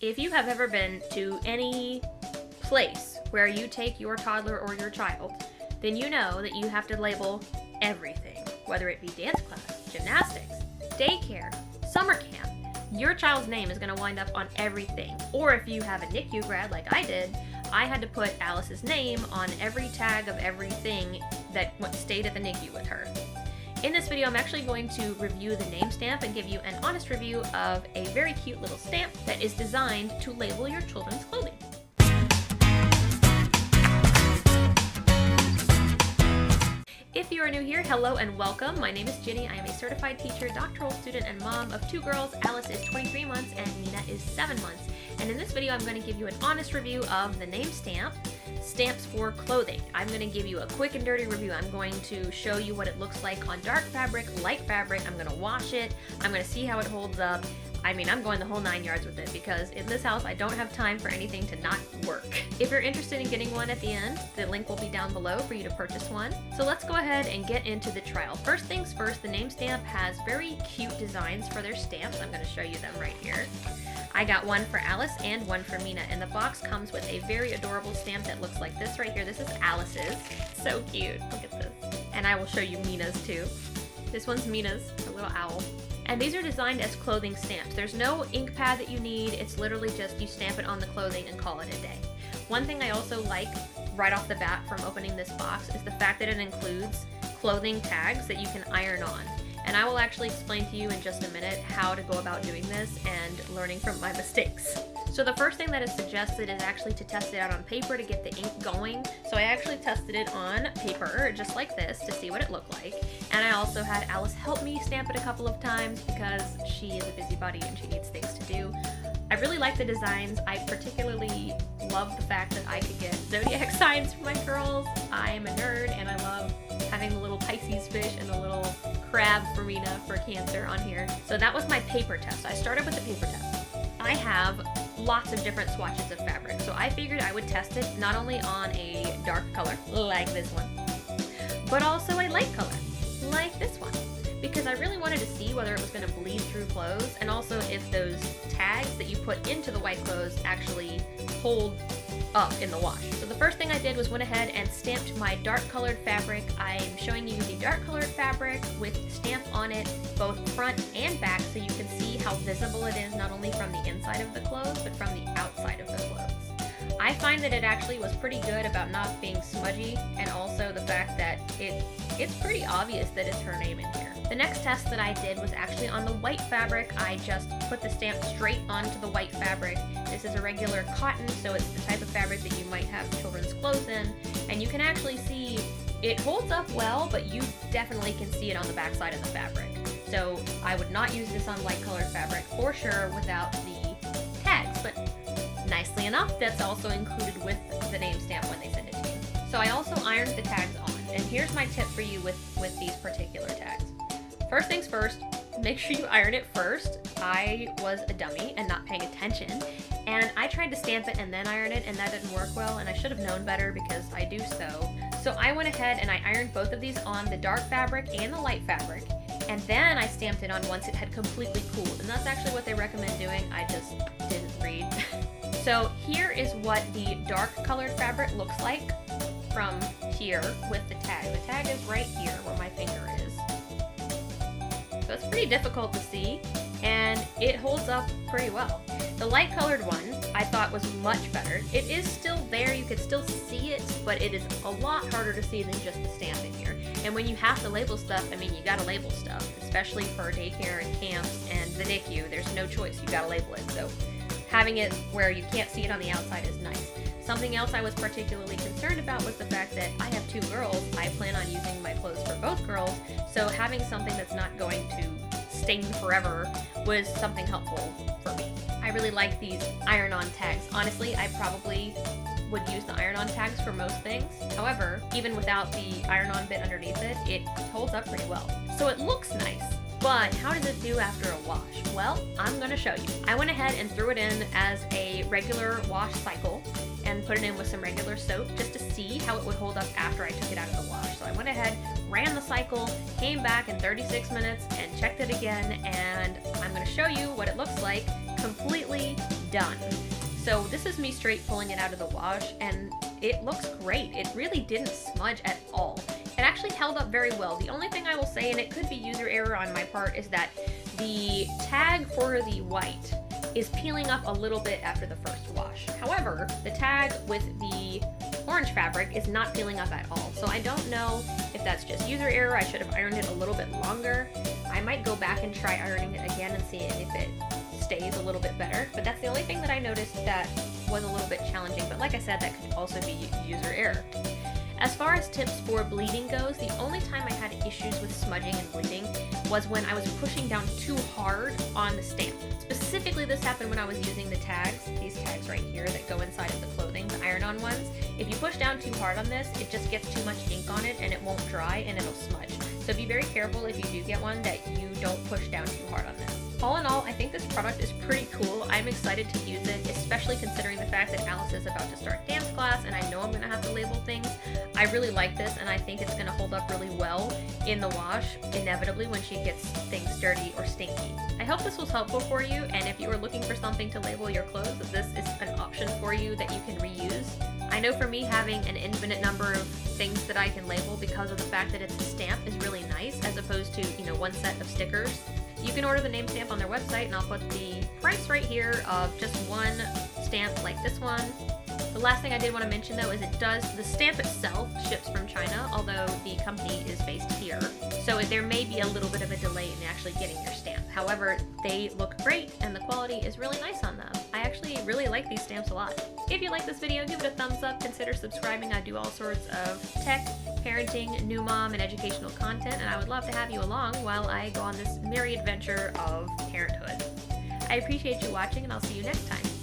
If you have ever been to any place where you take your toddler or your child, then you know that you have to label everything, whether it be dance class, gymnastics, daycare, summer camp. Your child's name is going to wind up on everything. Or if you have a NICU grad like I did, I had to put Alice's name on every tag of everything that stayed at the NICU with her. In this video, I'm actually going to review the TheNameStamp and give you an honest review of a very cute little stamp that is designed to label your children's clothing. If you are new here, hello and welcome. My name is Ginny. I am a certified teacher, doctoral student, and mom of 2 girls. Alice is 23 months and Mina is 7 months. And in this video, I'm going to give you an honest review of the TheNameStamp, stamps for clothing. I'm going to give you a quick and dirty review. I'm going to show you what it looks like on dark fabric, light fabric. I'm going to wash it. I'm going to see how it holds up. I mean, I'm going the whole 9 yards with it because in this house, I don't have time for anything to not work. If you're interested in getting one at the end, the link will be down below for you to purchase one. So let's go ahead and get into the trial. First things first, the TheNameStamp has very cute designs for their stamps. I'm going to show you them right here. I got one for Alice and one for Mina, and the box comes with a very adorable stamp that looks like this right here. This is Alice's. So cute. Look at this. And I will show you Mina's too. This one's Mina's, a little owl. And these are designed as clothing stamps. There's no ink pad that you need. It's literally just you stamp it on the clothing and call it a day. One thing I also like right off the bat from opening this box is the fact that it includes clothing tags that you can iron on. And I will actually explain to you in just a minute how to go about doing this and learning from my mistakes. So the first thing that is suggested is actually to test it out on paper to get the ink going. So I actually tested it on paper, just like this, to see what it looked like. And I also had Alice help me stamp it a couple of times because she is a busybody and she needs things to do. I really like the designs. I particularly love the fact that I could get zodiac signs for my girls. I'm a nerd and I love having the little Pisces fish and the little crab for Mina for Cancer on here. So that was my paper test. I started with the paper test. I have lots of different swatches of fabric, so I figured I would test it not only on a dark color, like this one, but also a light color, like this one, because I really wanted to see whether it was going to bleed through clothes, and also if those tags that you put into the white clothes actually hold up in the wash. So the first thing I did was went ahead and stamped my dark colored fabric. I'm showing you the dark colored fabric with stamp on it, both front and back, so you can see how visible it is not only from the inside of the clothes, but from the outside of the clothes. I find that it actually was pretty good about not being smudgy, and also the fact that it's pretty obvious that it's her name in here. The next test that I did was actually on the white fabric. I just put the stamp straight onto the white fabric. This is a regular cotton, so it's the type of fabric that you might have children's clothes in, and you can actually see it holds up well, but you definitely can see it on the back side of the fabric. So I would not use this on light colored fabric for sure without the tags, but nicely enough, that's also included with the TheNameStamp when they send it to you. So I also ironed the tags on, and here's my tip for you with these particular tags. First things first, make sure you iron it first. I was a dummy and not paying attention, and I tried to stamp it and then iron it, and that didn't work well, and I should have known better because I do so. So I went ahead and I ironed both of these on the dark fabric and the light fabric, and then I stamped it on once it had completely cooled, and that's actually what they recommend doing. I just didn't read. So here is what the dark colored fabric looks like from here with the tag. The tag is right here where my finger is. So it's pretty difficult to see, and it holds up pretty well. The light colored one I thought was much better. It is still there, you can still see it, but it is a lot harder to see than just the stamp in here. And when you have to label stuff, I mean, you gotta label stuff, especially for daycare and camps and the NICU. There's no choice, you gotta label it. So having it where you can't see it on the outside is nice. Something else I was particularly concerned about was the fact that I have 2 girls. I plan on using my clothes for both girls, so having something that's not going to stain forever was something helpful for me. I really like these iron-on tags. Honestly, I probably would use the iron-on tags for most things. However, even without the iron-on bit underneath it, it holds up pretty well. So it looks nice. But how does it do after a wash? Well, I'm going to show you. I went ahead and threw it in as a regular wash cycle and put it in with some regular soap just to see how it would hold up after I took it out of the wash. So I went ahead, ran the cycle, came back in 36 minutes and checked it again, and I'm going to show you what it looks like completely done. So this is me straight pulling it out of the wash, and it looks great. It really didn't smudge at all. It actually held up very well. The only thing I will say, and it could be user error on my part, is that the tag for the white is peeling up a little bit after the first wash. However, the tag with the orange fabric is not peeling up at all. So I don't know if that's just user error. I should have ironed it a little bit longer. I might go back and try ironing it again and see if it stays a little bit better. But that's the only thing that I noticed that was a little bit challenging. But like I said, that could also be user error. As far as tips for bleeding goes, the only time I had issues with smudging and bleeding was when I was pushing down too hard on the stamp. Specifically, this happened when I was using the tags, these tags right here that go inside of the clothing, the iron-on ones. If you push down too hard on this, it just gets too much ink on it and it won't dry and it'll smudge. So be very careful if you do get one that you don't push down too hard on this. All in all, I think this product is pretty cool. I'm excited to use it, especially considering the fact that Alice is about to start dance class and I know I'm going to have to label things. I really like this and I think it's going to hold up really well in the wash, inevitably when she gets things dirty or stinky. I hope this was helpful for you, and if you are looking for something to label your clothes, this is an option for you that you can reuse. I know for me, having an infinite number of things that I can label because of the fact that it's a stamp is really nice, as opposed to, one set of stickers. You can order the NameStamp on their website, and I'll put the price right here of just one stamp like this one. The last thing I did want to mention though is the stamp itself ships from China, although the company is based here. So there may be a little bit of a delay in actually getting your stamp. However, they look great and the quality is really nice on them. I actually really like these stamps a lot. If you like this video, give it a thumbs up, consider subscribing. I do all sorts of tech, parenting, new mom, and educational content, and I would love to have you along while I go on this merry adventure of parenthood. I appreciate you watching, and I'll see you next time.